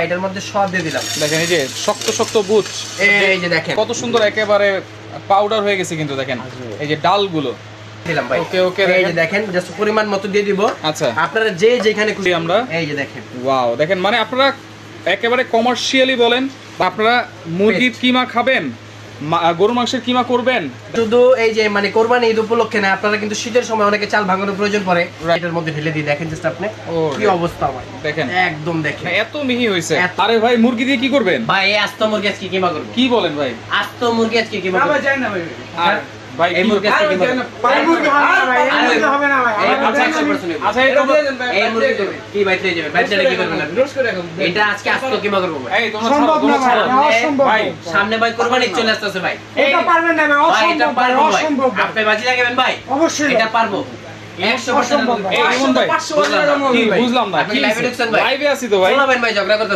এটার মধ্যে সব দিয়ে দিলাম। দেখেন এই যে শক্ত শক্ত বুট, এই যে দেখেন কত সুন্দর একেবারে পাউডার হয়ে গেছে কিন্তু দেখেন এই যে ডালগুলো দিলাম ভাই। ওকে ওকে এই যে দেখেন জাস্ট পরিমাণ মতো দিয়ে দিব। আচ্ছা আপনারা যে যেখানে খুশি আমরা এই যে দেখেন ওয়াও দেখেন মানে আপনারা একেবারে কমার্শিয়ালি বলেন বা আপনারা মুরগির কিমা খাবেন, গরু মাংসের কিমা করবেন, শুধু এই যে মানে কোরবানি ঈদ উপলক্ষে না, আপনারা কিন্তু শীতের সময় অনেকে চাল ভাঙানোর প্রয়োজন পড়ে, এটার মধ্যে ঢেলে দিই। দেখেন জাস্ট আপনি কি অবস্থা ভাই, দেখেন একদম দেখেন এত মিহি হইছে। আরে ভাই মুরগি দিয়ে কি করবেন ভাই? এই আস্ত মুরগি আজকে কিমা করব। কি বলেন ভাই? আস্ত মুরগি আজকে কিমা করব। যাই না ভাই। আর ভাই এই মুরগি আজকে কিমা করব। ভাই মুরগি হবে না ভাই, এই 100% আচ্ছা এটা এই মুরগি তো কি বাইতে যাবে? বাইতে কি করবেন আপনি? এটা আজকে আস্ত কিমা করব ভাই। এই তোমরা সম্ভব না ভাই, অসম্ভব ভাই সামনে ভাই কোরবানি চলে আসতেছে ভাই। এটা পারবেন না ভাই, ভাই এটা অসম্ভব ভাই, পারবো ভাই। অসম্ভব ভাই। আপনি বাজি লাগাবেন ভাই? অবশ্যই এটা পারবো 100%। অসম্ভব ভাই। এই রিমন ভাই কি বুঝলাম না আপনি কি লাইভে ঢুকছেন ভাই? লাইভে আছি তো ভাই। বলবেন ভাই ঝগড়া করতেছেন।